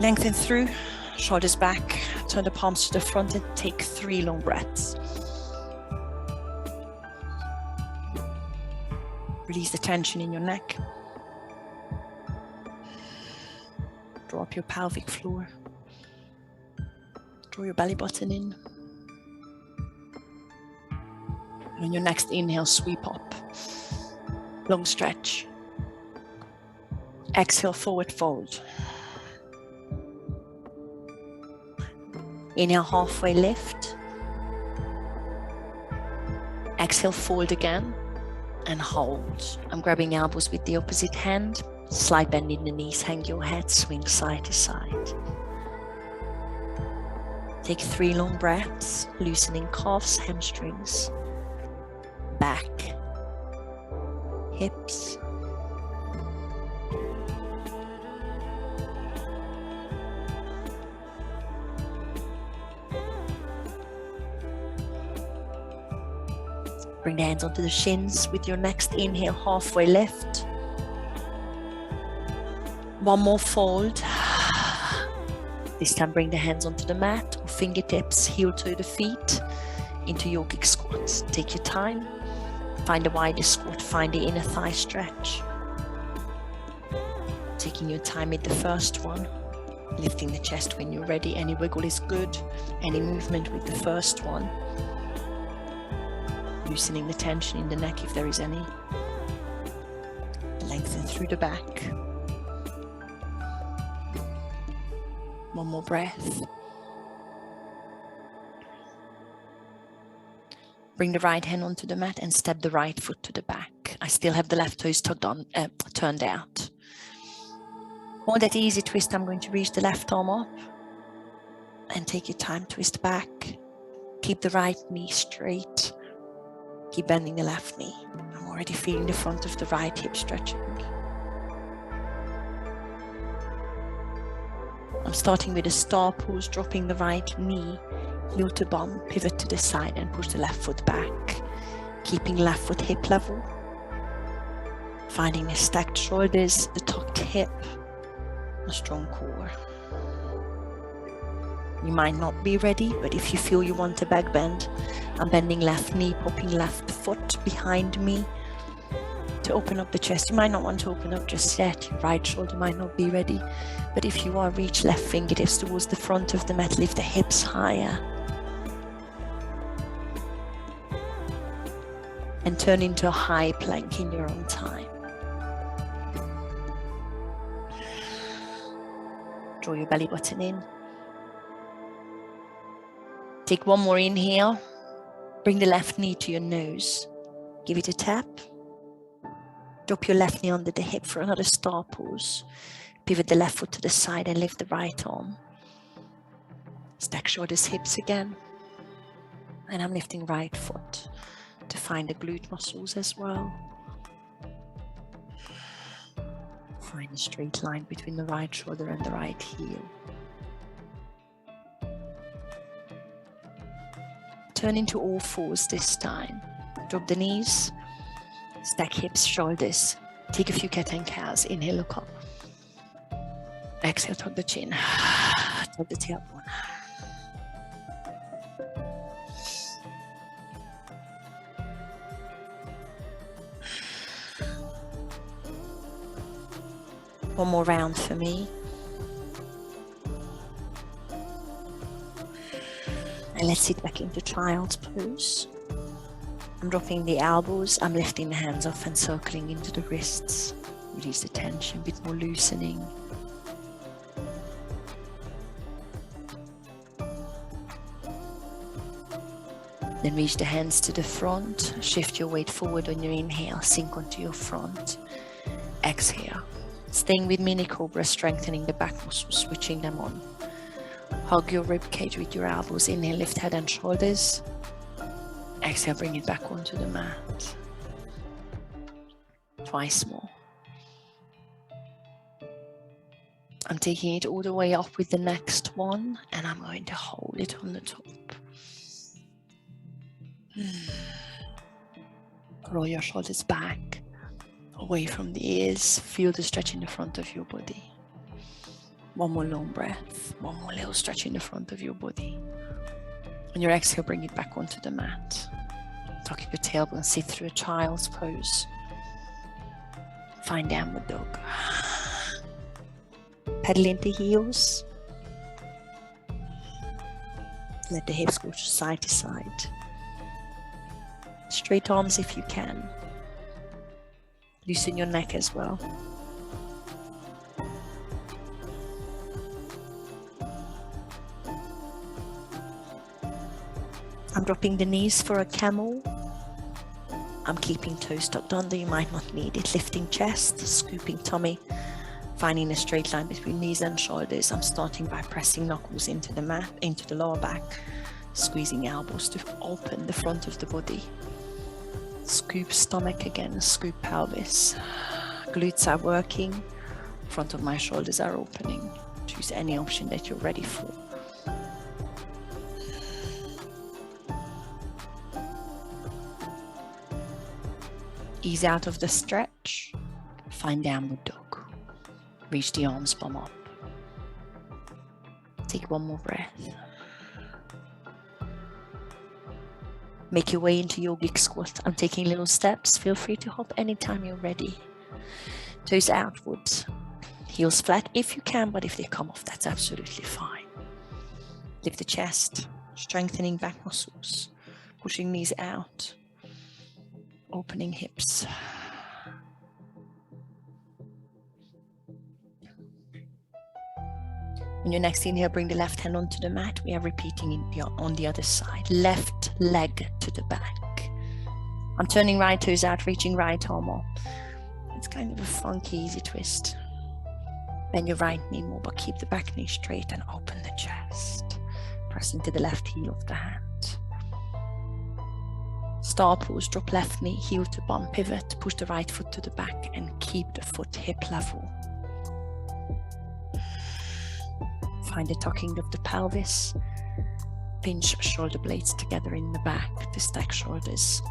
Lengthen through, shoulders back, turn the palms to the front and take 3 long breaths. Release the tension in your neck. Draw up your pelvic floor. Draw your belly button in. And on your next inhale, sweep up. Long stretch. Exhale, forward fold. Inhale, halfway lift. Exhale, fold again and hold. I'm grabbing elbows with the opposite hand. Slight bend in the knees, hang your head, swing side to side. Take 3 long breaths, loosening calves, hamstrings, back, hips. Bring the hands onto the shins with your next inhale, halfway lift. One more fold. This time bring the hands onto the mat or fingertips, heel to the feet into Yogic Squat. Take your time. Find the widest squat, find the inner thigh stretch. Taking your time with the first one. Lifting the chest when you're ready. Any wiggle is good. Any movement with the first one. Loosening the tension in the neck if there is any. Lengthen through the back. One more breath. Bring the right hand onto the mat and step the right foot to the back. I still have the left toes turned out. On that easy twist, I'm going to reach the left arm up and take your time, twist back. Keep the right knee straight. Keep bending the left knee. I'm already feeling the front of the right hip stretching. I'm starting with a star pose, dropping the right knee, heel to bum, pivot to the side and push the left foot back. Keeping left foot hip level. Finding the stacked shoulders, the tucked hip, a strong core. You might not be ready, but if you feel you want a back bend, I'm bending left knee, popping left foot behind me to open up the chest. You might not want to open up just yet. Your right shoulder might not be ready, but if you are, reach left fingertips towards the front of the mat, lift the hips higher. And turn into a high plank in your own time. Draw your belly button in. Take one more inhale. Bring the left knee to your nose. Give it a tap. Drop your left knee under the hip for another star pose. Pivot the left foot to the side and lift the right arm. Stack shoulders, hips again. And I'm lifting right foot to find the glute muscles as well. Find a straight line between the right shoulder and the right heel. Turn into all fours this time. Drop the knees, stack hips, shoulders. Take a few cat and cows. Inhale, look up. Exhale, tuck the chin. Tuck the tailbone. One more round for me. And let's sit back into child's pose. I'm dropping the elbows, I'm lifting the hands off and circling into the wrists. Release the tension, a bit more loosening. Then reach the hands to the front, shift your weight forward on your inhale, sink onto your front. Exhale. Staying with mini cobra, strengthening the back muscles, switching them on. Hug your rib cage with your elbows. Inhale, lift head and shoulders. Exhale, bring it back onto the mat. Twice more. I'm taking it all the way up with the next one, and I'm going to hold it on the top. Roll your shoulders back, away from the ears. Feel the stretch in the front of your body. One more long breath. One more little stretch in the front of your body. On your exhale, bring it back onto the mat. Tuck your tailbone, sit through a child's pose. Find downward dog. Pedal into heels. Let the hips go side to side. Straight arms if you can. Loosen your neck as well. I'm dropping the knees for a camel. I'm keeping toes tucked under, you might not need it. Lifting chest, scooping tummy, finding a straight line between knees and shoulders. I'm starting by pressing knuckles into the mat, into the lower back, squeezing elbows to open the front of the body. Scoop stomach again, scoop pelvis. Glutes are working, front of my shoulders are opening. Choose any option that you're ready for. Ease out of the stretch, find downward dog. Reach the arms, bum up. Take one more breath. Make your way into Yogic Squat. I'm taking little steps. Feel free to hop anytime you're ready. Toes outwards. Heels flat if you can, but if they come off, that's absolutely fine. Lift the chest, strengthening back muscles, pushing knees out, opening hips. On your next inhale, bring the left hand onto the mat. We are repeating on the other side. Left leg to the back. I'm turning right toes out, reaching right arm up. It's kind of a funky, easy twist. Bend your right knee more, but keep the back knee straight and open the chest. Press into the left heel of the hand. Star pose, drop left knee, heel to bum, pivot, push the right foot to the back and keep the foot hip level. Find the tucking of the pelvis. Pinch shoulder blades together in the back to stack shoulders.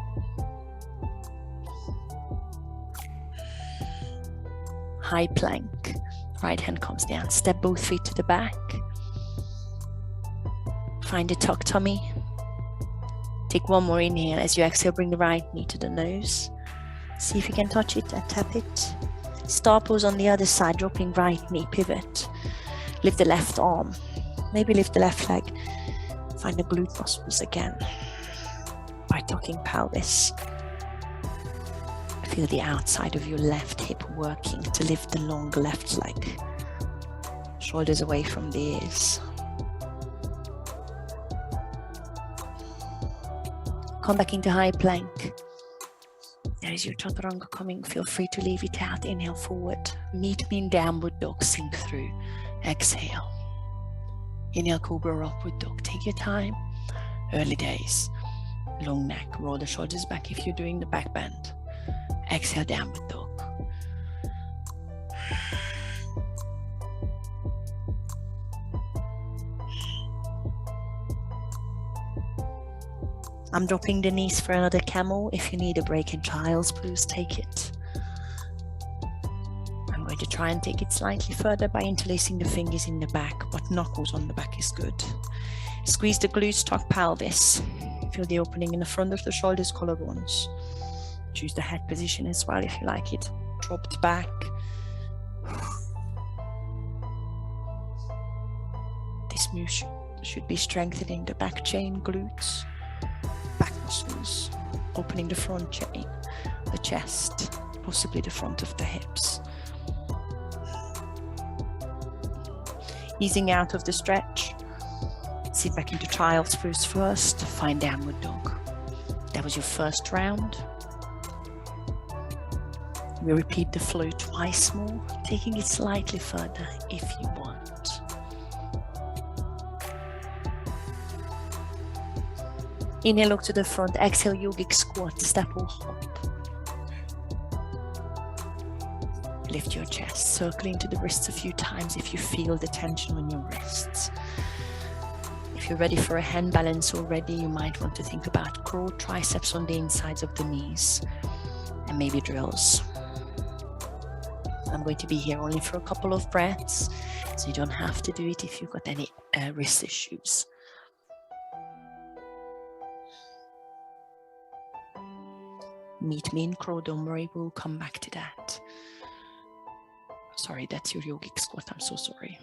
High plank. Right hand comes down. Step both feet to the back. Find a tucked tummy. Take one more inhale. As you exhale, bring the right knee to the nose. See if you can touch it and tap it. Star pose on the other side, dropping right knee, pivot. Lift the left arm, maybe lift the left leg. Find the glute muscles again by tucking pelvis. Feel the outside of your left hip working to lift the long left leg. Shoulders away from the ears. Come back into high plank. There is your chaturanga coming. Feel free to leave it out. Inhale forward. Meet me in downward dog. Sink through. Exhale. Inhale, cobra, upward dog. Take your time. Early days. Long neck. Roll the shoulders back if you're doing the back bend. Exhale, downward dog. I'm dropping the knees for another camel. If you need a break in child's pose, take it. I'm going to try and take it slightly further by interlacing the fingers in the back, but knuckles on the back is good. Squeeze the glutes, tuck pelvis. Feel the opening in the front of the shoulders, collarbones. Choose the head position as well if you like it. Dropped back. This move should be strengthening the back chain, glutes, back muscles, opening the front chain, the chest, possibly the front of the hips. Easing out of the stretch. Sit back into child's pose first. Find downward dog. That was your first round. We repeat the flow twice more, taking it slightly further if you want. Inhale, look to the front. Exhale, yogic squat, step or hop. Lift your chest, circle into the wrists a few times if you feel the tension on your wrists. If you're ready for a hand balance already, you might want to think about crawl, triceps on the insides of the knees, and maybe drills. I'm going to be here only for a couple of breaths, so you don't have to do it if you've got any wrist issues. Meet me in crow, don't worry, we'll come back to that. Sorry, that's your yogic squat, I'm so sorry.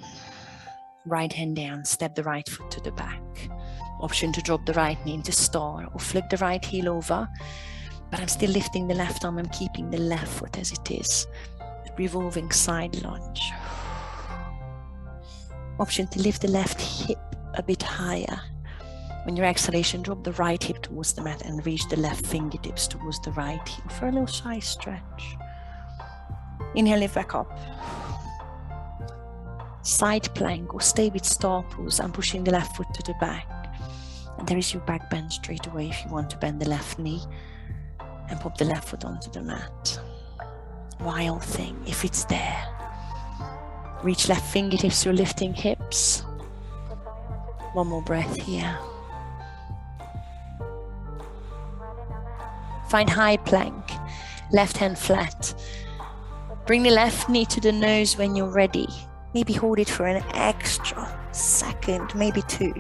Right hand down, step the right foot to the back. Option to drop the right knee into star or flip the right heel over, but I'm still lifting the left arm, I'm keeping the left foot as it is. Revolving side lunge. Option to lift the left hip a bit higher. On your exhalation, drop the right hip towards the mat and reach the left fingertips towards the right heel for a little side stretch. Inhale, lift back up. Side plank or stay with star pose. I'm pushing the left foot to the back. And there is your back bend straight away if you want to bend the left knee and pop the left foot onto the mat. Wild thing, if it's there. Reach left fingertips to lifting hips. One more breath here. Find high plank, left hand flat. Bring the left knee to the nose when you're ready. Maybe hold it for an extra second, maybe 2.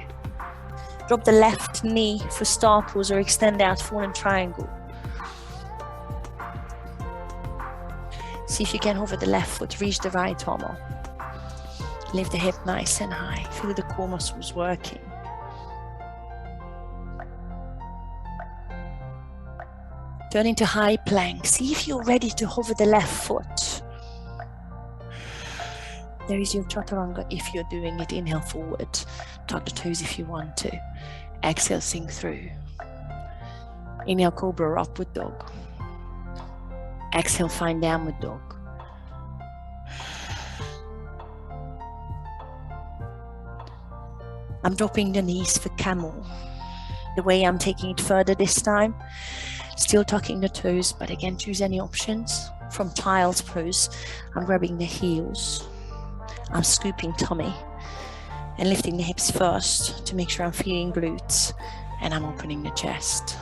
Drop the left knee for star pose or extend out fallen triangle. See if you can hover the left foot, reach the right arm up. Lift the hip nice and high. Feel the core muscles working. Turn into high plank. See if you're ready to hover the left foot. There is your chaturanga if you're doing it. Inhale forward. Tuck the toes if you want to. Exhale, sink through. Inhale, cobra, upward dog. Exhale, find downward dog. I'm dropping the knees for camel. The way I'm taking it further this time. Still tucking the toes, but again, choose any options. From child's pose, I'm grabbing the heels. I'm scooping tummy and lifting the hips first to make sure I'm feeling glutes, and I'm opening the chest.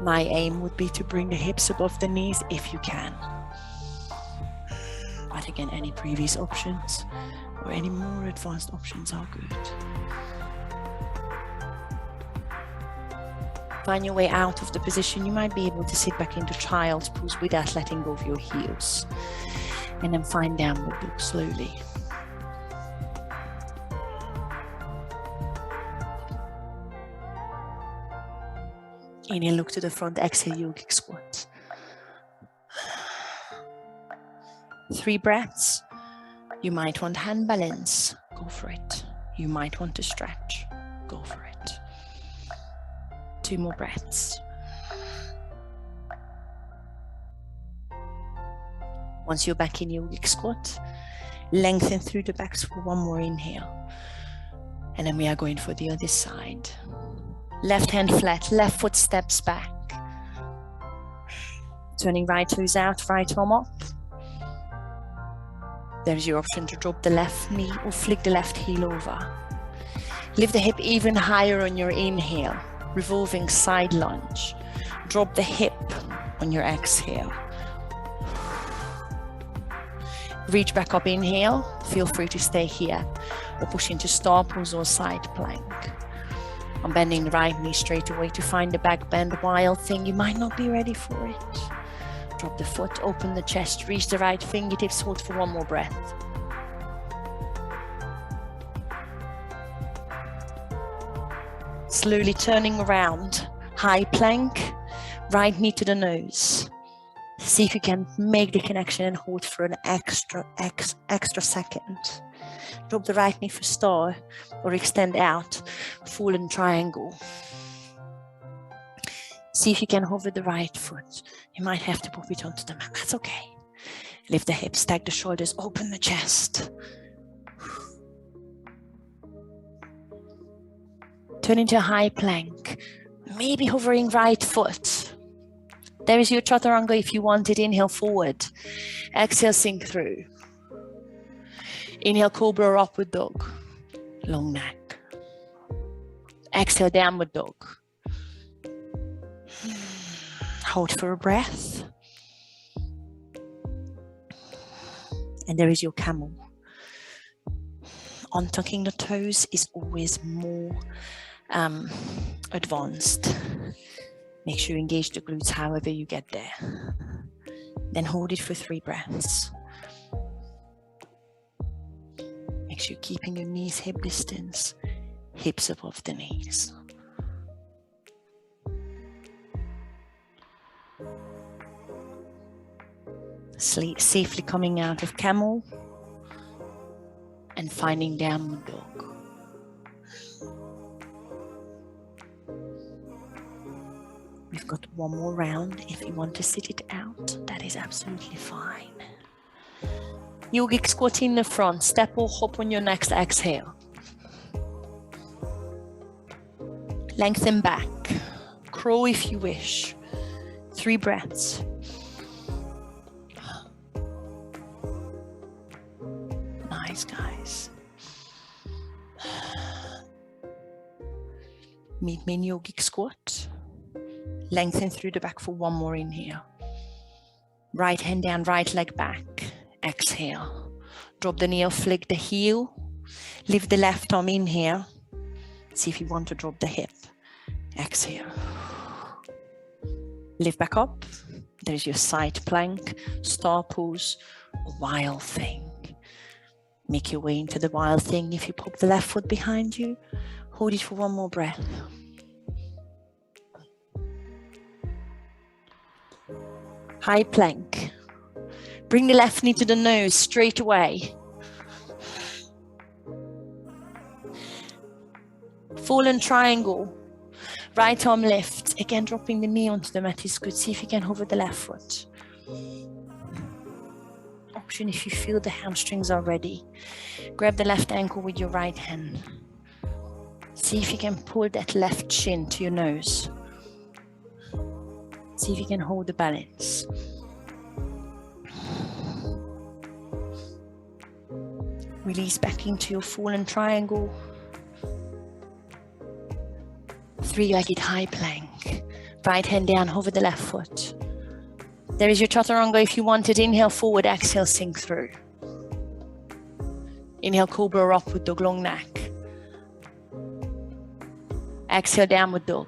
My aim would be to bring the hips above the knees if you can. But again, any previous options or any more advanced options are good. Find your way out of the position. You might be able to sit back into child's pose without letting go of your heels. And then find downward dog slowly. Inhale, look to the front, exhale, yogic squat. 3 breaths. You might want hand balance, go for it. You might want to stretch, go for it. 2 more breaths. Once you're back in yogic squat, lengthen through the backs for 1 more inhale. And then we are going for the other side. Left hand flat, left foot steps back. Turning right toes out, right arm up. There's your option to drop the left knee or flick the left heel over. Lift the hip even higher on your inhale, revolving side lunge. Drop the hip on your exhale. Reach back up, inhale. Feel free to stay here or push into star pose or side plank. I'm bending the right knee straight away to find the back bend. Wild thing, you might not be ready for it. Drop the foot, open the chest, reach the right fingertips, hold for 1 more breath. Slowly turning around, high plank, right knee to the nose. See if you can make the connection and hold for an extra second. Drop the right knee for star or extend out, fallen triangle. See if you can hover the right foot. You might have to pop it onto the mat, that's okay. Lift the hips, stack the shoulders, open the chest. Turn into a high plank, maybe hovering right foot. There is your chaturanga if you want it. Inhale forward, exhale sink through. Inhale cobra or upward dog, long neck. Exhale downward dog. Hold for a breath. And there is your camel. Untucking the toes is always more advanced. Make sure you engage the glutes however you get there. Then hold it for 3 breaths. Make sure you're keeping your knees hip distance, hips above the knees. Safely coming out of camel and finding downward dog. We've got one more round. If you want to sit it out, that is absolutely fine. Yogic squat in the front, step or hop on your next exhale. Lengthen back, crawl if you wish. 3 breaths. Nice, guys. Meet me in yogic squat. Lengthen through the back for one more inhale. Right hand down, right leg back. Exhale. Drop the knee or flick the heel. Lift the left arm in here. See if you want to drop the hip. Exhale. Lift back up. There's your side plank, star pose, or wild thing. Make your way into the wild thing. If you pop the left foot behind you, hold it for one more breath. High plank. Bring the left knee to the nose straight away. Fallen triangle. Right arm lift. Again, dropping the knee onto the mat is good. See if you can hover the left foot. Option if you feel the hamstrings are ready. Grab the left ankle with your right hand. See if you can pull that left shin to your nose. See if you can hold the balance. Release back into your fallen triangle. 3-legged high plank. Right hand down, hover the left foot. There is your chaturanga if you want it. Inhale forward, exhale, sink through. Inhale, cobra upward dog, long neck. Exhale, downward dog.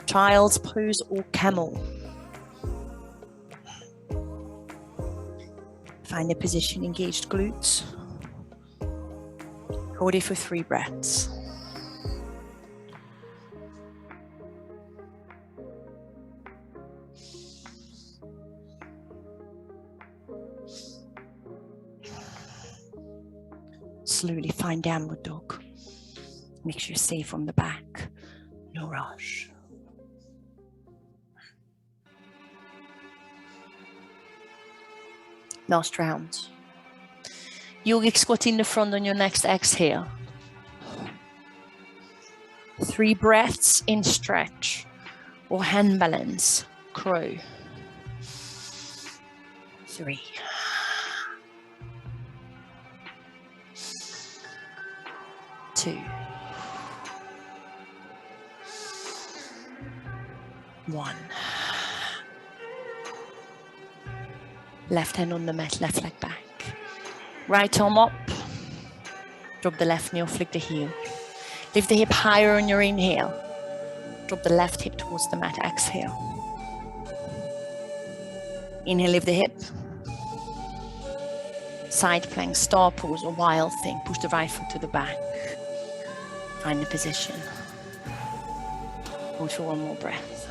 Child's pose or camel. Find a position, engaged glutes. Hold it for 3 breaths. Slowly find downward dog. Make sure you're safe on the back. No rush. Last round. Yogic squat in the front on your next exhale. 3 breaths in stretch or hand balance, crow. 3. 2. 1. Left hand on the mat, left leg back. Right arm up. Drop the left knee or flick the heel. Lift the hip higher on your inhale. Drop the left hip towards the mat, exhale. Inhale, lift the hip. Side plank, star pose or wild thing. Push the right foot to the back. Find the position. Hold for one more breath.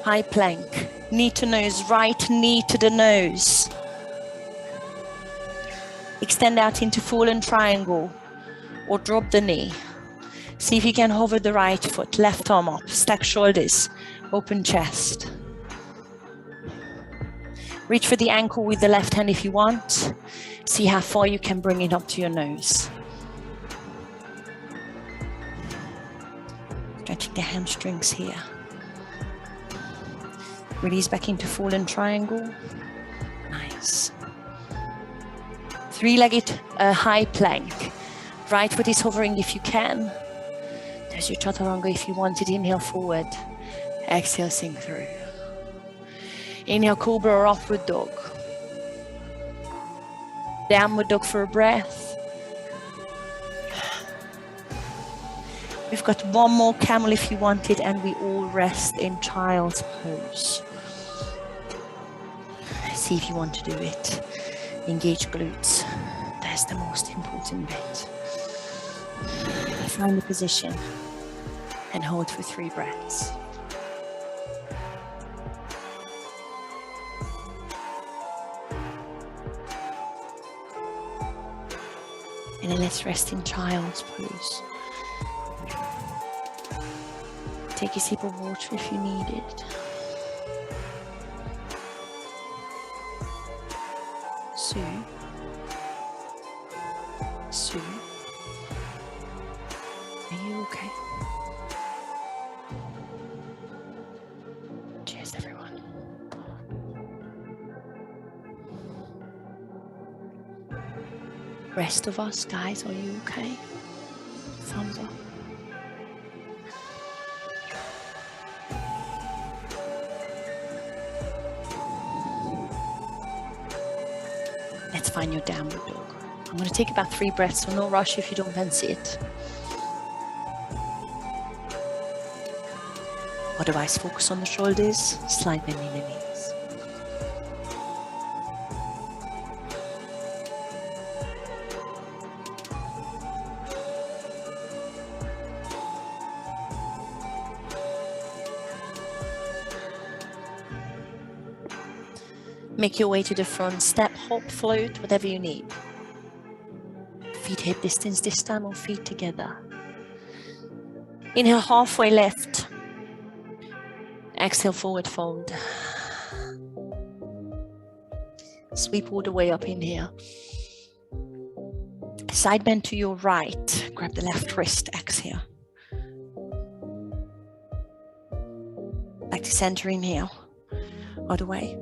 High plank, knee to nose, right knee to the nose. Extend out into fallen triangle or drop the knee. See if you can hover the right foot, left arm up, stack shoulders, open chest. Reach for the ankle with the left hand if you want. See how far you can bring it up to your nose. Stretching the hamstrings here. Release back into fallen triangle. Nice. 3-legged high plank. Right foot is hovering if you can. There's your chaturanga if you want it. Inhale forward. Exhale, sink through. Inhale, cobra or upward dog. Downward dog for a breath. We've got one more camel if you want it, and we all rest in child's pose. See if you want to do it. Engage glutes. That's the most important bit. Find the position and hold for 3 breaths. And then let's rest in child's pose. Take a sip of water if you need it. Sue. Sue. Are you okay? Cheers, everyone. Rest of us, guys, are you okay? Thumbs up. Let's find your downward dog. I'm going to take about 3 breaths, so no rush if you don't fancy it. Otherwise, focus on the shoulders, slight bending the knees. Make your way to the front, step, hop, float, whatever you need. Feet hip distance this time, or feet together. Inhale, halfway left. Exhale, forward fold. Sweep all the way up, inhale. Side bend to your right. Grab the left wrist, exhale. Back to center, inhale. Other way.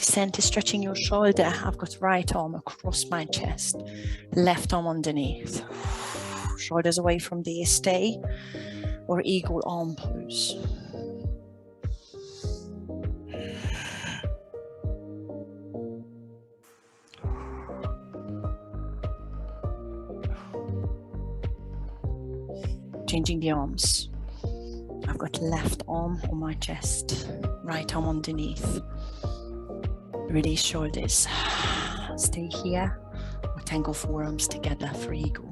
Center, stretching your shoulder. I've got right arm across my chest, left arm underneath. Shoulders away from the stay or eagle arm pose. Changing the arms. I've got left arm on my chest, right arm underneath. Release shoulders. Stay here or tangle forearms together for eagle.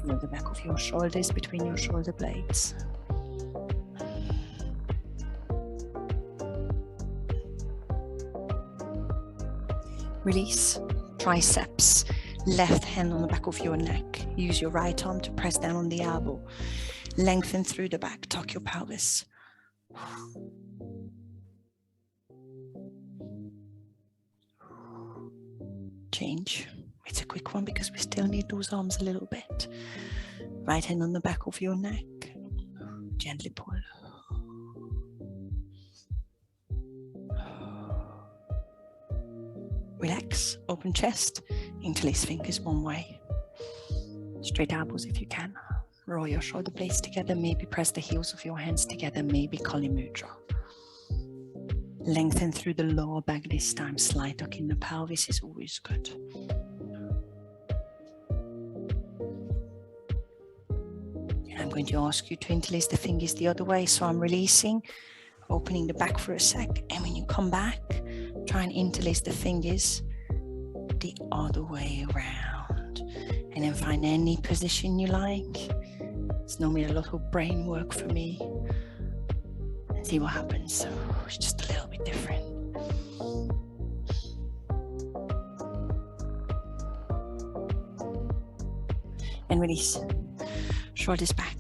Feel the back of your shoulders between your shoulder blades. Release. Triceps. Left hand on the back of your neck. Use your right arm to press down on the elbow. Lengthen through the back. Tuck your pelvis. Change. It's a quick one because we still need those arms a little bit. Right hand on the back of your neck. Gently pull. Relax. Open chest. Interlace fingers one way. Straight elbows if you can. Roll your shoulder blades together. Maybe press the heels of your hands together. Maybe Kali Mudra. Lengthen through the lower back this time. Slight tuck in the pelvis is always good. And I'm going to ask you to interlace the fingers the other way. So I'm releasing, opening the back for a sec. And when you come back, try and interlace the fingers the other way around. And then find any position you like. It's normally a lot of brain work for me. And see what happens. It's just a little bit different. And release. Shoulders back,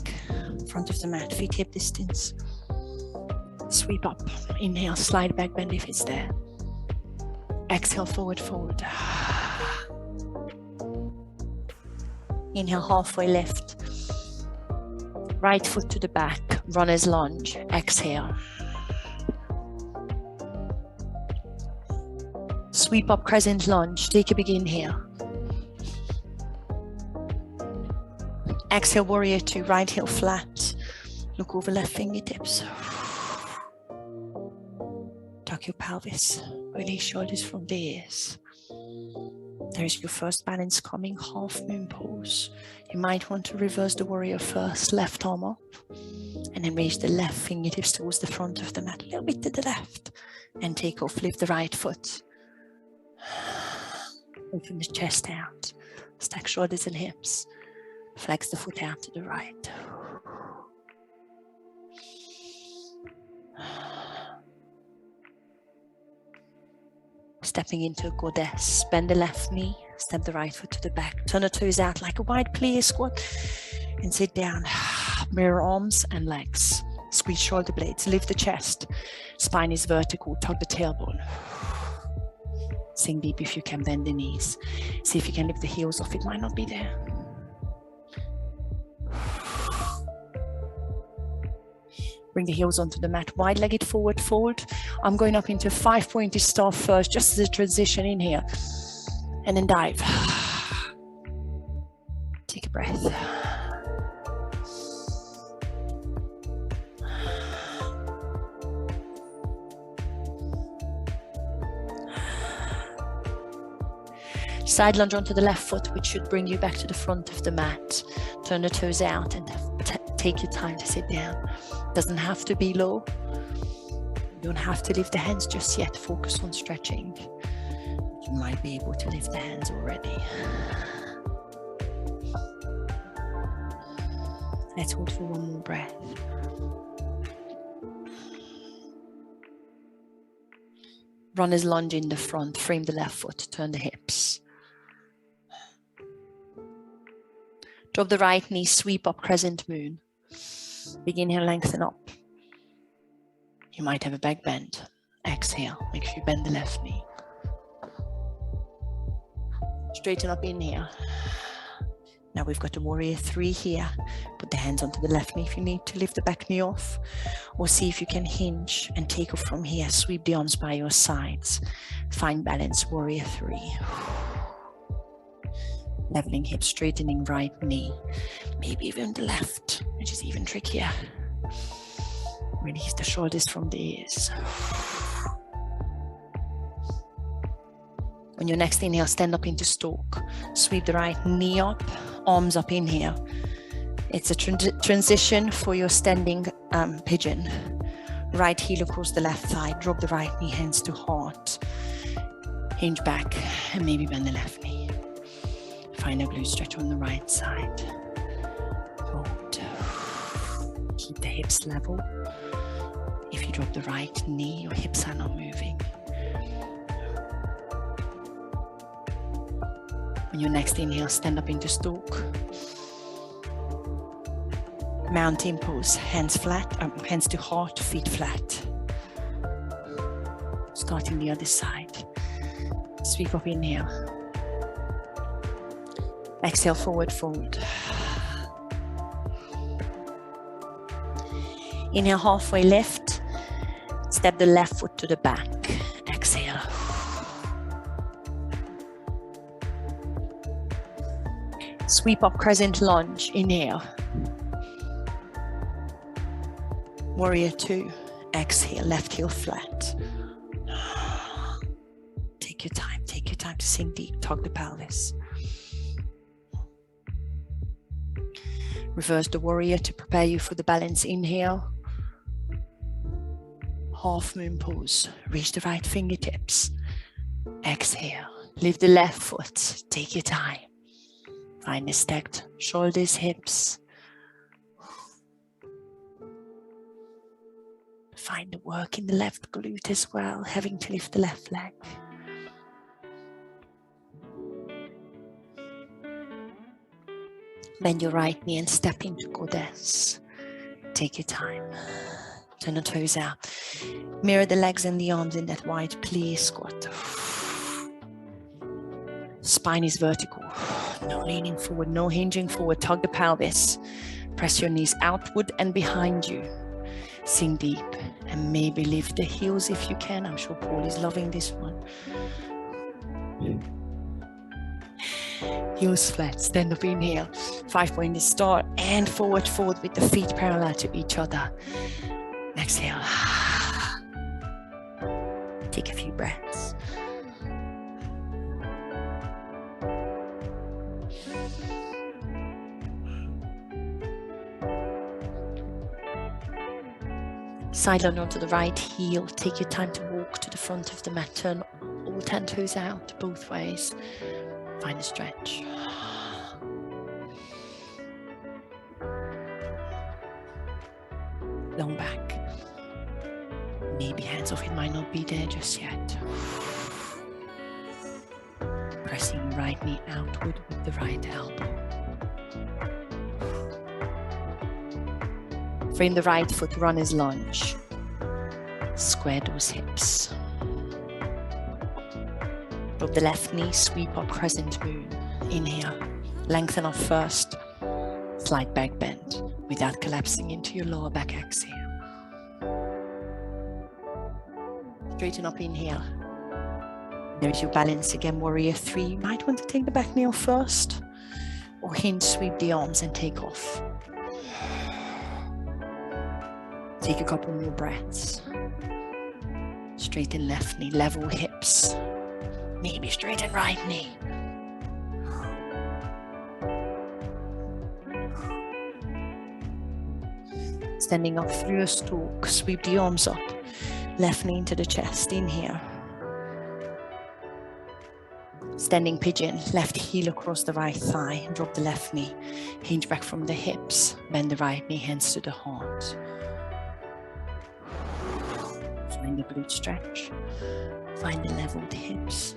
front of the mat, feet hip distance. Sweep up. Inhale, slide back, bend if it's there. Exhale, forward fold. Inhale, halfway lift. Right foot to the back, runner's lunge. Exhale. Sweep up crescent lunge. Take a big inhale. Exhale, warrior two, right heel flat. Look over left fingertips. Tuck your pelvis. Release shoulders from the ears. There's your first balance coming, half moon pose. You might want to reverse the warrior first, left arm up, and then raise the left fingertips towards the front of the mat, a little bit to the left, and take off, lift the right foot. Open the chest out, stack shoulders and hips, flex the foot out to the right. Stepping into a goddess, bend the left knee, step the right foot to the back, turn the toes out like a wide plie squat, and sit down. Mirror arms and legs, squeeze shoulder blades, lift the chest, spine is vertical, tug the tailbone. Sink deep if you can, bend the knees. See if you can lift the heels off, it might not be there. Bring the heels onto the mat, wide-legged forward fold. I'm going up into 5-pointed star first, just as a transition in here. And then dive. Take a breath. Side lunge onto the left foot, which should bring you back to the front of the mat. Turn the toes out and take your time to sit down. Doesn't have to be low. You don't have to lift the hands just yet. Focus on stretching. You might be able to lift the hands already. Let's hold for one more breath. Runner's lunge in the front. Frame the left foot. Turn the hips. Drop the right knee. Sweep up crescent moon. Big inhale, lengthen up. You might have a back bend. Exhale, make sure you bend the left knee. Straighten up, inhale. Now we've got a warrior three here. Put the hands onto the left knee if you need to lift the back knee off. Or see if you can hinge and take off from here. Sweep the arms by your sides. Find balance, warrior three. Leveling hips, straightening right knee, maybe even the left, which is even trickier. Release the shoulders from the ears. On your next inhale, stand up into stalk. Sweep the right knee up, arms up in here. It's a transition for your standing pigeon. Right heel across the left thigh, drop the right knee, hands to heart. Hinge back and maybe bend the left knee. Find a glute stretch on the right side. Hold. Keep the hips level. If you drop the right knee, your hips are not moving. On your next inhale, stand up into stalk. Mountain pose, hands flat, hands to heart, feet flat. Starting the other side. Sweep up, inhale. Exhale, forward fold. Inhale, halfway lift. Step the left foot to the back. Exhale. Sweep up, crescent lunge. Inhale. Warrior two. Exhale, left heel flat. Take your time to sink deep. Tug the pelvis. Reverse the warrior to prepare you for the balance. Inhale. Half moon pose. Reach the right fingertips. Exhale. Lift the left foot. Take your time. Find the stacked shoulders, hips. Find the work in the left glute as well, having to lift the left leg. Bend your right knee and step into goddess. Take your time. Turn the toes out. Mirror the legs and the arms in that wide plie squat. Spine is vertical. No leaning forward, no hinging forward. Tug the pelvis. Press your knees outward and behind you. Sink deep and maybe lift the heels if you can. I'm sure Paul is loving this one. Heels flat, stand up, inhale, 5-pointed star, and forward fold with the feet parallel to each other. Exhale. Take a few breaths. Side lunge onto the right heel. Take your time to walk to the front of the mat. Turn all 10 toes out both ways. Find a stretch. Long back. Maybe hands off, it might not be there just yet. Pressing right knee outward with the right elbow. Frame the right foot, runner's lunge. Square those hips. Drop the left knee, sweep up Crescent Moon. Inhale, lengthen up first. Slight back bend without collapsing into your lower back. Exhale. Straighten up, inhale. There's your balance again, warrior 3. You might want to take the back knee off first, or hinge, sweep the arms and take off. Take a couple more breaths. Straighten left knee, level hips. Maybe straighten right knee. Standing up through a stalk, sweep the arms up. Left knee into the chest, inhale. Standing pigeon, left heel across the right thigh. Drop the left knee. Hinge back from the hips. Bend the right knee, hands to the heart. Find the glute stretch. Find the leveled hips.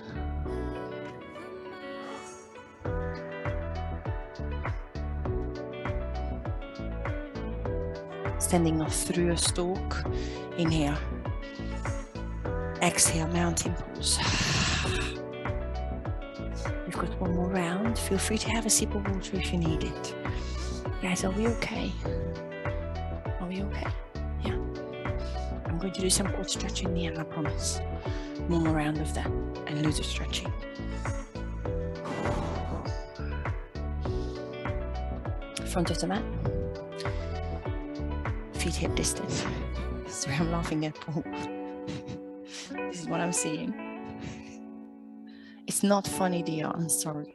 Standing up through a stalk. Inhale. Exhale, mountain pose. We've got one more round. Feel free to have a sip of water if you need it. Guys, are we okay? Are we okay? Yeah. I'm going to do some quad stretching in the end, I promise. One more round of that and looser stretching. Front of the mat. Feet hip distance. Sorry, I'm laughing at Paul. This is what I'm seeing. It's not funny, dear. I'm sorry.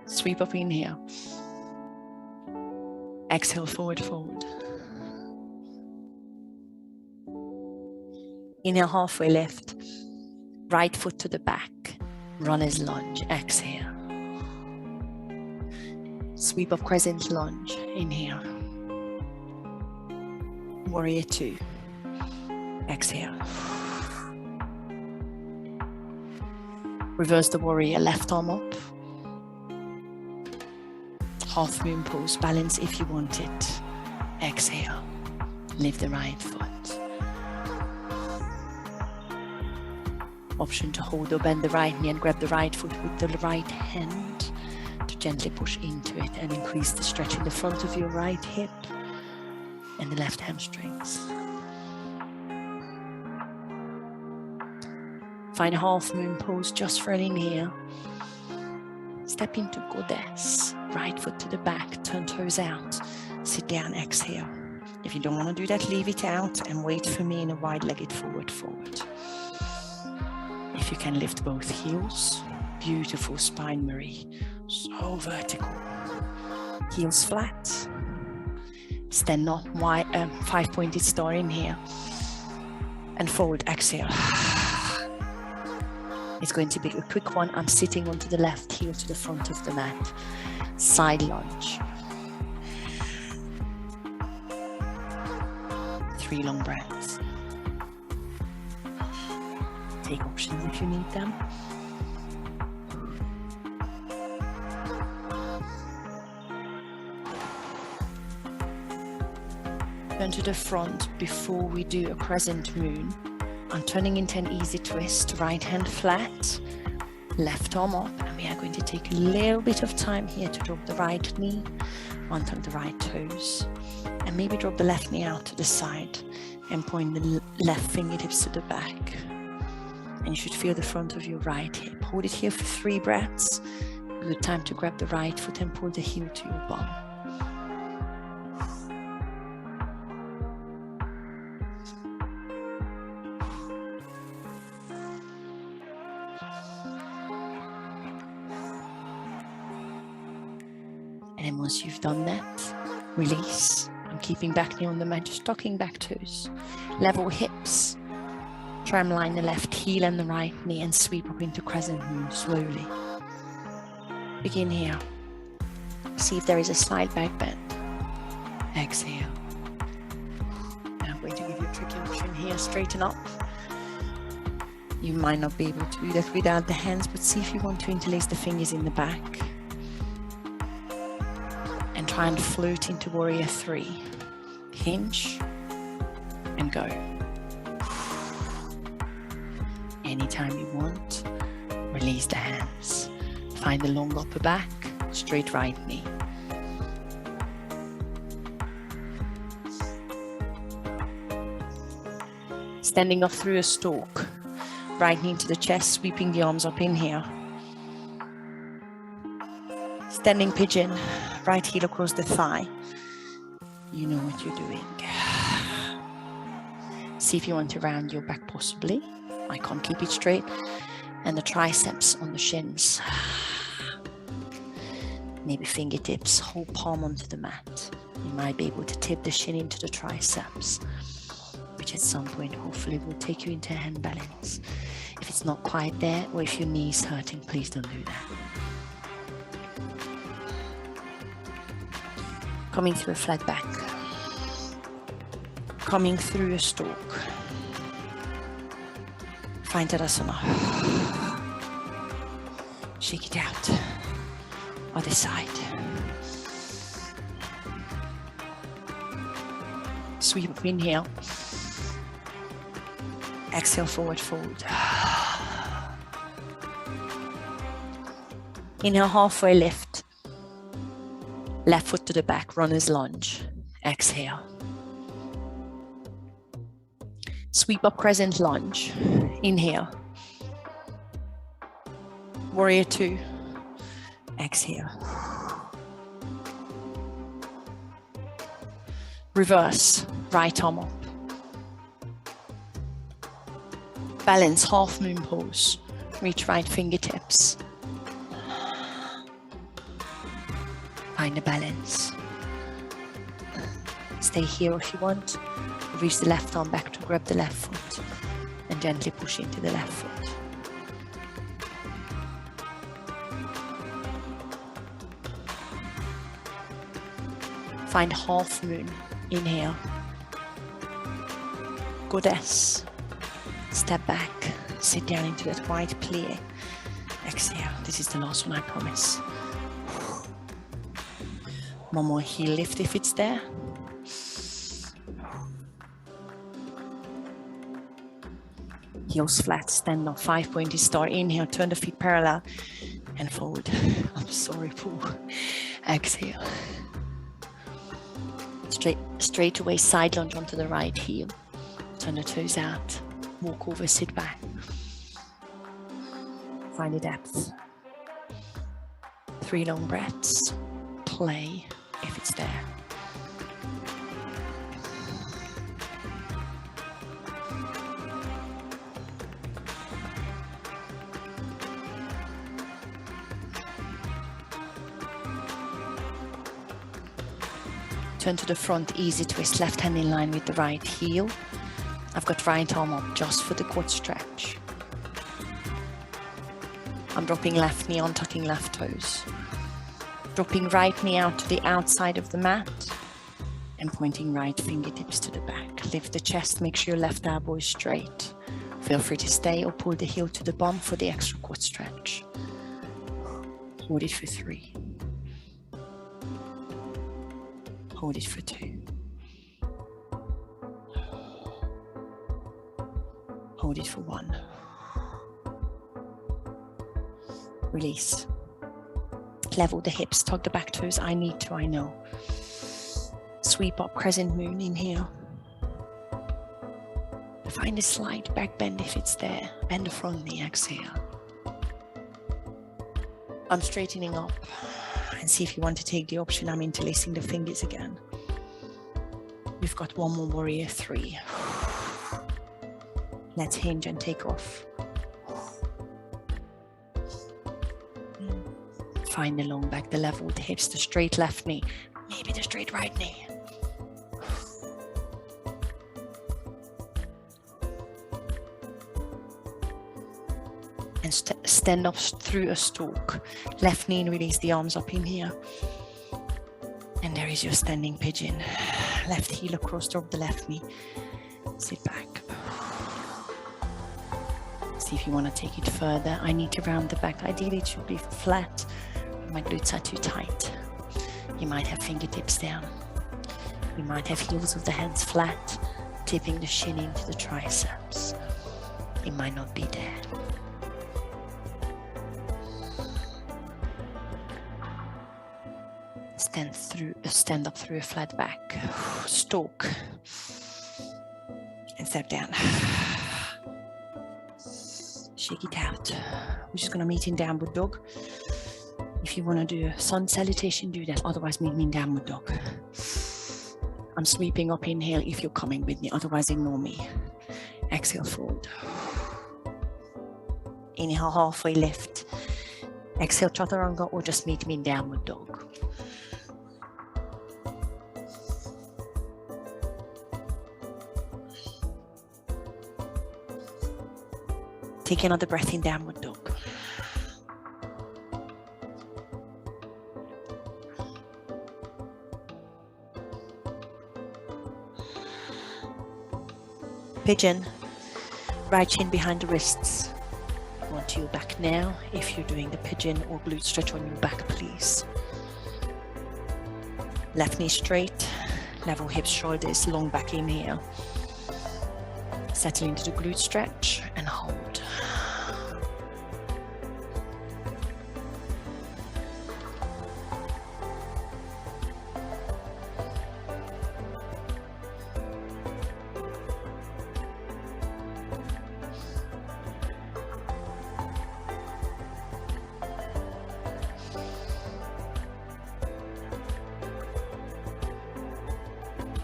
Sweep up, inhale. Exhale, forward fold. Inhale, halfway lift. Right foot to the back. Runner's lunge. Exhale. Sweep up, crescent lunge. Inhale. Warrior 2. Exhale. Reverse the warrior, left arm up. Half moon pose, balance if you want it. Exhale. Lift the right foot. Option to hold or bend the right knee and grab the right foot with the right hand to gently push into it and increase the stretch in the front of your right hip and the left hamstrings. Find a half moon pose just for an inhale. Step into goddess. Right foot to the back, turn toes out. Sit down, exhale. If you don't want to do that, leave it out and wait for me in a wide-legged forward fold. If you can lift both heels, beautiful spine Marie. So vertical. Heels flat. Stand up, 5-pointed star, inhale. And forward, exhale. It's going to be a quick one. I'm sitting onto the left heel to the front of the mat. Side lunge. 3 long breaths. Take options if you need them. Turn to the front before we do a crescent moon. I'm turning into an easy twist, right hand flat, left arm up, and we are going to take a little bit of time here to drop the right knee onto the right toes, and maybe drop the left knee out to the side and point the left fingertips to the back. And you should feel the front of your right hip. Hold it here for 3 breaths. Good time to grab the right foot and pull the heel to your bum. And then once you've done that, release. I'm keeping back knee on the mat, just tucking back toes. Level hips. Tramline the left heel and the right knee and sweep up into Crescent Moon slowly. Begin here. See if there is a slight back bend. Exhale. Now I'm going to give you a tricky option here. Straighten up. You might not be able to do that without the hands, but see if you want to interlace the fingers in the back. And try and float into Warrior 3. Hinge and go. Anytime you want, release the hands. Find the long upper back, straight right knee. Standing up through a stalk. Right knee to the chest, sweeping the arms up in here. Standing pigeon, right heel across the thigh. You know what you're doing. See if you want to round your back possibly. I can't keep it straight. And the triceps on the shins. Maybe fingertips, whole palm onto the mat. You might be able to tip the shin into the triceps, which at some point hopefully will take you into hand balance. If it's not quite there, or if your knee is hurting, please don't do that. Coming through a flat back. Coming through a stalk. Find Tadasana. Shake it out. Other side. Sweep up, inhale. Exhale, forward fold. Inhale, halfway lift. Left foot to the back, runner's lunge. Exhale. Sweep up, crescent lunge. Inhale. Warrior 2. Exhale. Reverse, right arm up. Balance, half moon pose. Reach right fingertips. Find a balance. Stay here if you want. Reach the left arm back to grab the left foot and gently push into the left foot. Find half moon. Inhale. Goddess. Step back. Sit down into that wide plie. Exhale. This is the last one, I promise. One more heel lift if it's there. Heels flat, stand up, 5-pointed star. Inhale, turn the feet parallel and fold. I'm sorry, Paul. Exhale. Straight away, side lunge onto the right heel. Turn the toes out. Walk over, sit back. Find the depth. 3 long breaths. Play if it's there. Turn to the front, easy twist, left hand in line with the right heel. I've got right arm up just for the quad stretch. I'm dropping left knee on, tucking left toes. Dropping right knee out to the outside of the mat and pointing right fingertips to the back. Lift the chest, make sure your left elbow is straight. Feel free to stay or pull the heel to the bum for the extra quad stretch. Hold it for 3. Hold it for 2. Hold it for 1. Release. Level the hips, tug the back toes. I need to, I know. Sweep up, crescent moon, inhale. Find a slight back bend if it's there. Bend the front knee, exhale. I'm straightening up, and see if you want to take the option. I'm interlacing the fingers again. We've got one more warrior 3. Let's hinge and take off. Find the long back, the level with the hips, the straight left knee, maybe the straight right knee. And stand up through a stalk. Left knee and release the arms up in here. And there is your standing pigeon. Left heel across the top of the left knee. Sit back. See if you want to take it further. I need to round the back. Ideally it should be flat. My glutes are too tight. You might have fingertips down. You might have heels of the hands flat, tipping the shin into the triceps. It might not be there. Stand up through a flat back. Stalk. And step down. Shake it out. We're just going to meet in downward dog. If you want to do a sun salutation, do that. Otherwise, meet me in downward dog. I'm sweeping up, inhale if you're coming with me. Otherwise, ignore me. Exhale, forward. Inhale, halfway lift. Exhale, chaturanga, or just meet me in downward dog. Take another breath in downward dog. Pigeon, right shin behind the wrists. Onto your back now. If you're doing the pigeon or glute stretch on your back, please. Left knee straight, level hips, shoulders, long back inhale. Settle into the glute stretch and hold.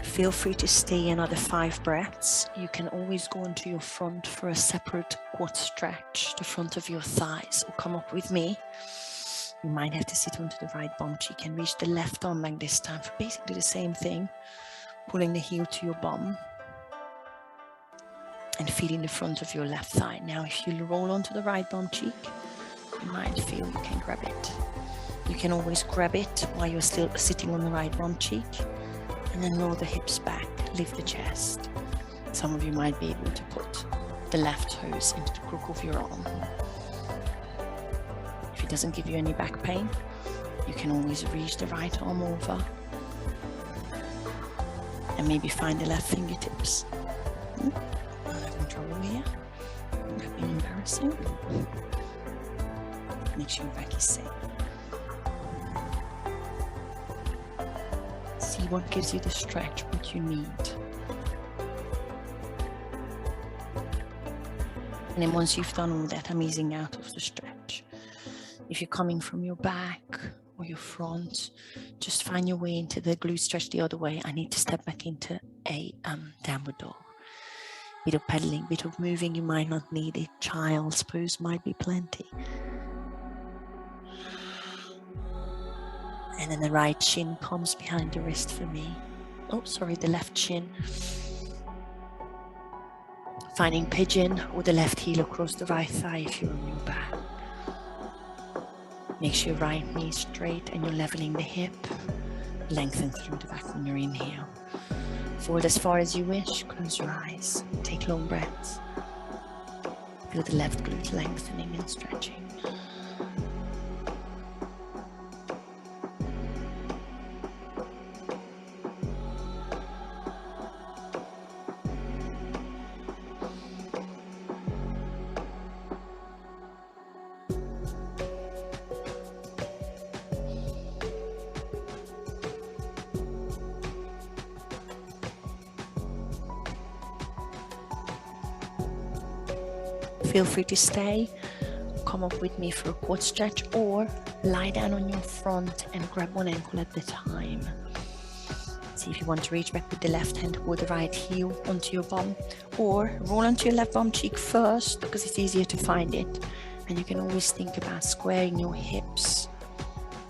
Feel free to stay another 5 breaths. You can always go onto your front for a separate quad stretch, the front of your thighs, or come up with me. You might have to sit onto the right bum cheek and reach the left arm like this time for basically the same thing. Pulling the heel to your bum and feeling the front of your left thigh. Now, if you roll onto the right bum cheek, you might feel you can grab it. You can always grab it while you're still sitting on the right bum cheek. And then roll the hips back, lift the chest. Some of you might be able to put the left toes into the crook of your arm. If it doesn't give you any back pain, you can always reach the right arm over and maybe find the left fingertips. I'm having trouble here. Would have been embarrassing. Make sure your back is safe. See what gives you the stretch, what you need. And then once you've done all that, I'm easing out of the stretch. If you're coming from your back or your front, just find your way into the glute stretch the other way. I need to step back into a downward dog. Bit of pedaling, bit of moving, you might not need it. Child's pose might be plenty. And then the right shin comes behind the wrist for me. Oh, sorry, the left shin. Finding pigeon or the left heel across the right thigh if you're on your back. Make sure your right knee is straight and you're leveling the hip. Lengthen through the back on your inhale. Fold as far as you wish. Close your eyes. Take long breaths. Feel the left glute lengthening and stretching. feel free to stay, come up with me for a quad stretch, or lie down on your front and grab one ankle at a time. See if you want to reach back with the left hand or the right heel onto your bum, or roll onto your left bum cheek first because it's easier to find it. And you can always think about squaring your hips.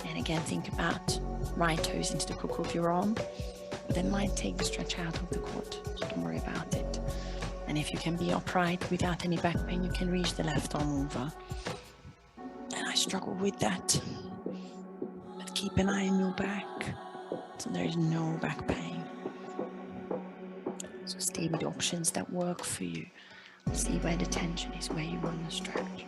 And again, think about right toes into the crook of your arm. That might take the stretch out of the quad, so don't worry about it. And if you can be upright without any back pain, you can reach the left arm over. And I struggle with that. But keep an eye on your back, so there is no back pain. So stay with options that work for you. See where the tension is, where you want to stretch.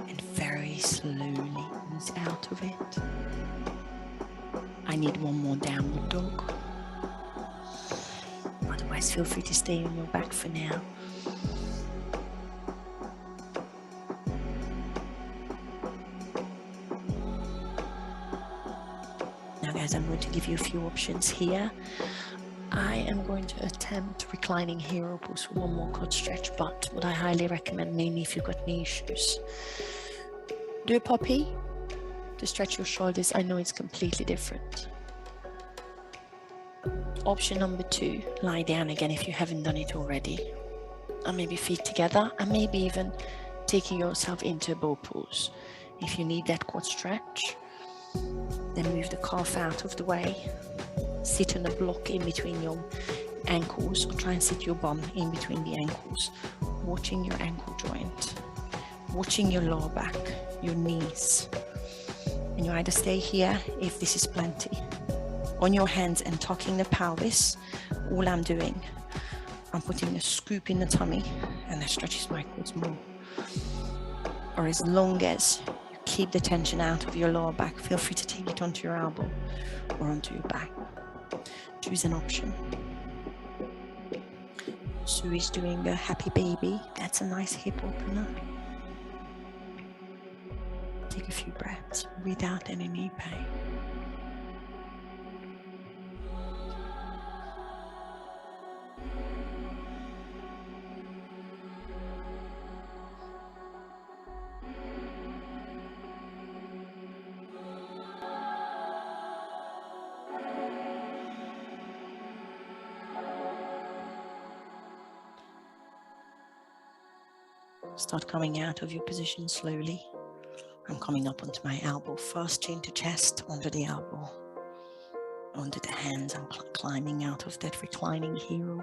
And very slowly ease out of it. I need one more downward dog. Otherwise, feel free to stay on your back for now. Now guys, I'm going to give you a few options here. I am going to attempt reclining hero pose for one more quad stretch, but what I highly recommend, mainly if you've got knee issues, do a poppy to stretch your shoulders. I know it's completely different. Option number 2, lie down again if you haven't done it already. And maybe feet together, and maybe even taking yourself into a bow pose. If you need that quad stretch, then move the calf out of the way. Sit on a block in between your ankles, or try and sit your bum in between the ankles, watching your ankle joint, watching your lower back, your knees. And you either stay here if this is plenty, on your hands and tucking the pelvis. All I'm doing, I'm putting a scoop in the tummy, and that stretches my quads more. Or as long as you keep the tension out of your lower back, feel free to take it onto your elbow or onto your back. Choose an option. Sue is doing a happy baby. That's a nice hip opener. Take a few breaths without any knee pain. Start coming out of your position slowly. I'm coming up onto my elbow first, chin to chest, onto the elbow, onto the hands. I'm climbing out of that reclining hero.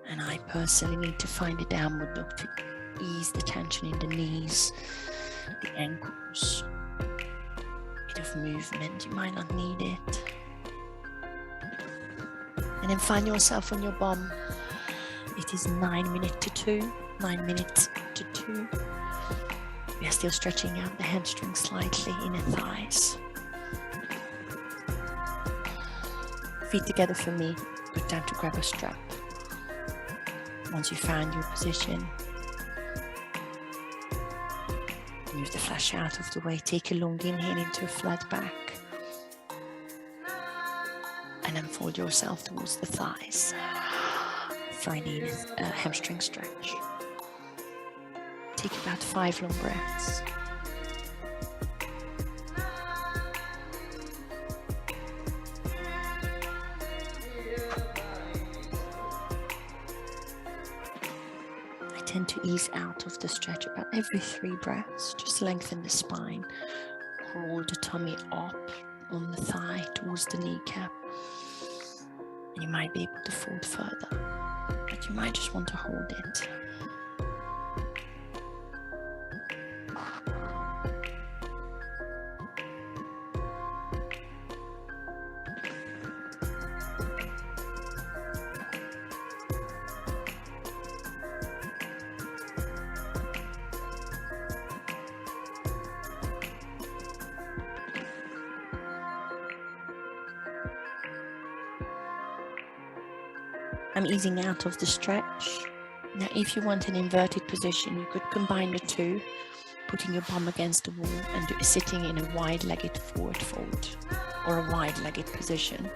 And I personally need to find a downward dog to ease the tension in the knees, the ankles. A bit of movement, you might not need it. And then find yourself on your bum. It is 9 minutes to 2. 9 minutes to 2. We are still stretching out the hamstring slightly, inner thighs. Feet together for me. Good time to grab a strap. Once you found your position, move the flash out of the way. Take a long inhale into a flat back. And then fold yourself towards the thighs, finding a hamstring stretch. Take about 5 long breaths. I tend to ease out of the stretch about every 3 breaths. Just lengthen the spine. Roll the tummy up on the thigh towards the kneecap. And you might be able to fold further, but you might just want to hold it. I'm easing out of the stretch. Now, if you want an inverted position, you could combine the two, putting your bum against the wall and sitting in a wide-legged forward fold or a wide-legged position.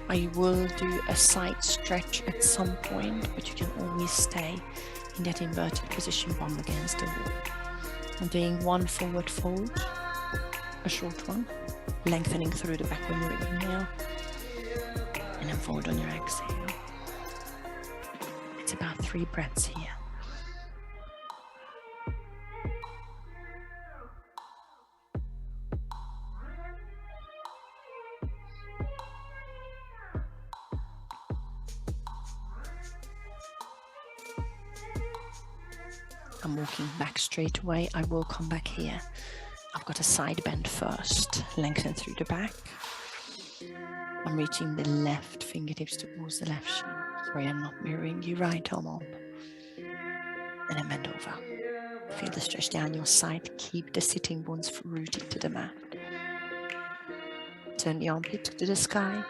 I will do a side stretch at some point, but you can always stay in that inverted position, bum against the wall. I'm doing one forward fold, a short one, lengthening through the back when you inhale, and then forward on your exhale. It's about 3 breaths here. I'm walking back straight away. I will come back here. I've got a side bend first, lengthen through the back. I'm reaching the left fingertips towards the left shin. Sorry, I'm not mirroring you. Right arm up. And then bend over. Feel the stretch down your side. Keep the sitting bones rooted to the mat. Turn the armpit to the sky.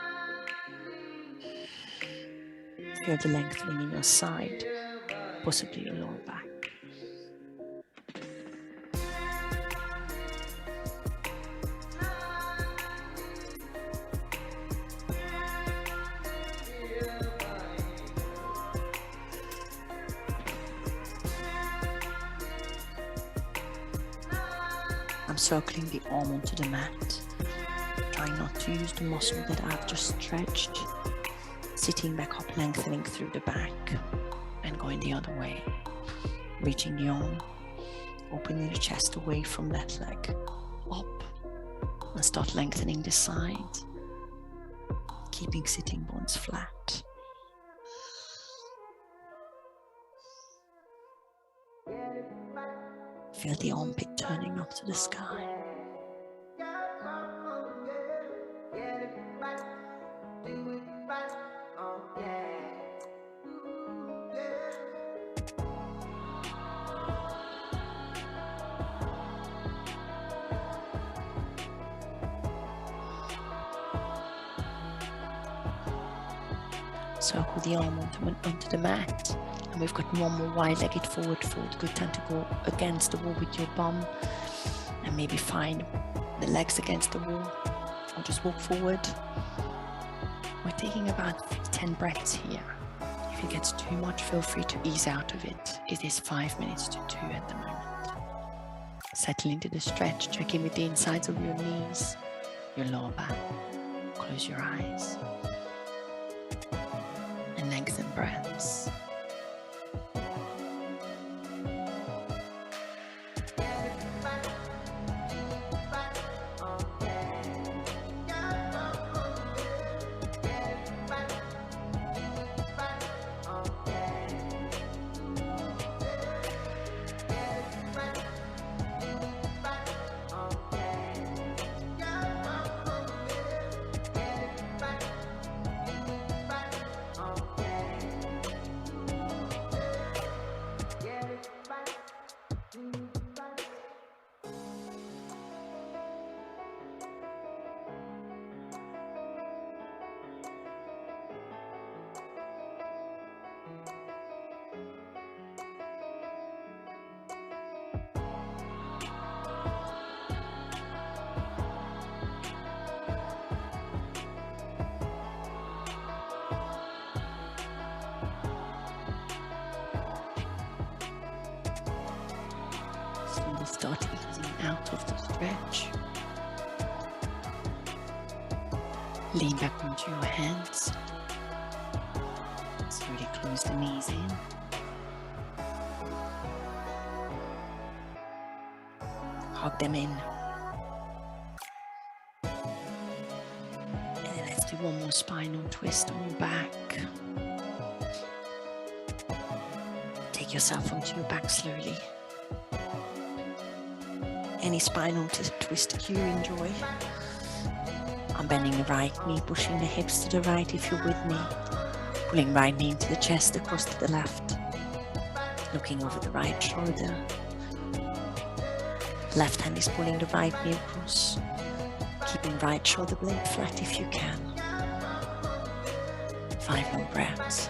Feel the lengthening in your side, possibly your lower back. I'm circling the arm onto the mat, trying not to use the muscle that I've just stretched. Sitting back up, lengthening through the back, and going the other way. Reaching the arm, opening the chest away from that leg, up, and start lengthening the side, keeping sitting bones flat. Feel the armpit turning up to the sky. Circle the arm onto the mat, and we've got one more wide-legged forward fold. Good time to go against the wall with your bum, and maybe find the legs against the wall, or just walk forward. We're taking about 10 breaths here. If it gets too much, feel free to ease out of it. It is 5 minutes to 2 at the moment. Settle into the stretch, check in with the insides of your knees, your lower back. Close your eyes. And lengthen breaths. Start easing out of the stretch. Lean back onto your hands. Slowly close the knees in. Hug them in. And then let's do one more spinal twist on your back. Take yourself onto your back slowly. Any spinal twist that you enjoy. I'm bending the right knee, pushing the hips to the right if you're with me. Pulling right knee into the chest, across to the left. Looking over the right shoulder. Left hand is pulling the right knee across. Keeping right shoulder blade flat if you can. 5 more breaths.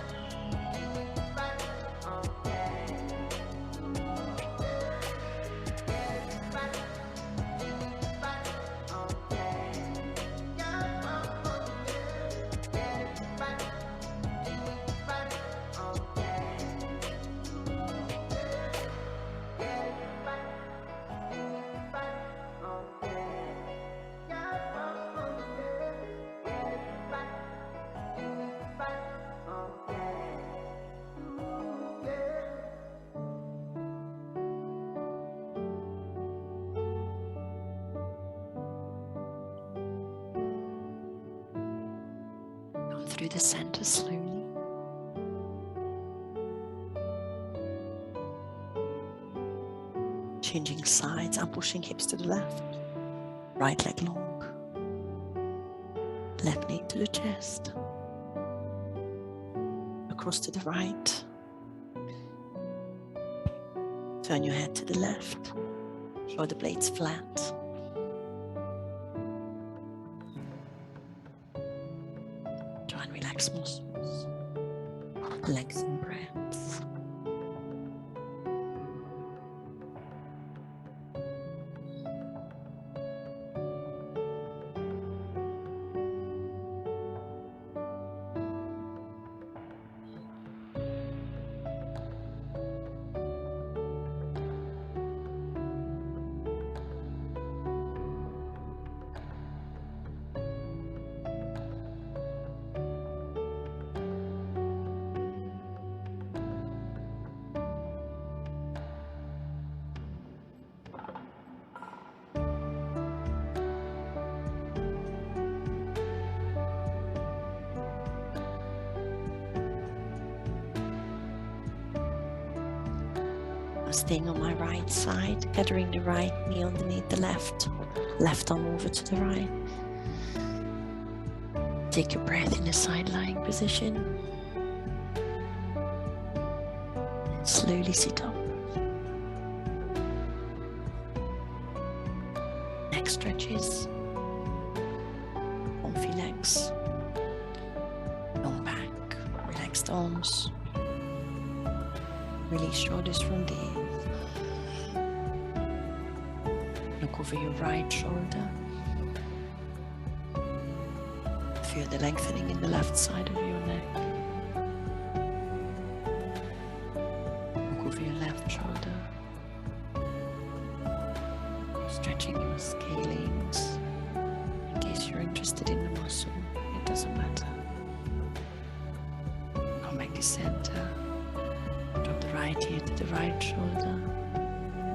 through the center slowly. Changing sides and pushing hips to the left. Right leg long. Left knee to the chest. Across to the right. Turn your head to the left. Shoulder blades flat. Try and relax muscles. Lengthen breaths. Staying on my right side, gathering the right knee underneath the left arm over to the right. Take your breath in a side lying position. Slowly sit up. Neck stretches. Comfy legs. Long back. Relaxed arms. Release shoulders from the ears. Look over your right shoulder. Feel the lengthening in the left side of your neck. Look over your left shoulder. Stretching your scalings. In case you're interested in the muscle, it doesn't matter. Come back to center. Drop the right ear to the right shoulder.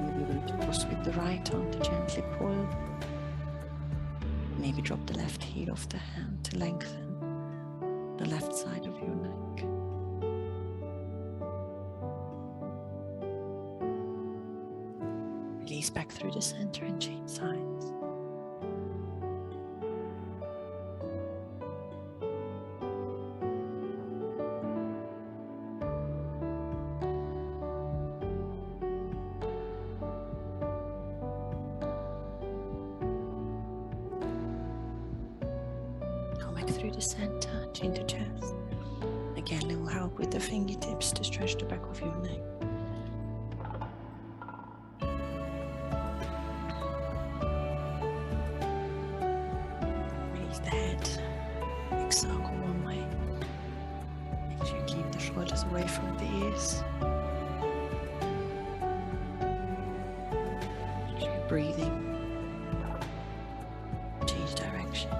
Maybe going to cross with the right arm to gently pull. Maybe drop the left heel off the hand to lengthen the left side of your neck. Release back through the center and change sides. Through the center, chin to chest. Again, it will help with the fingertips to stretch the back of your neck. Release the head, big circle one way. Make sure you keep the shoulders away from the ears. Make sure you're breathing. Change direction.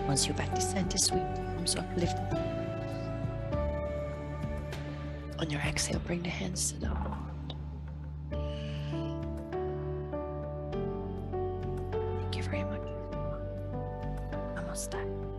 Once you're back to center, sweep the arms up, lift them. On your exhale, bring the hands to the heart. Thank you very much. Namaste.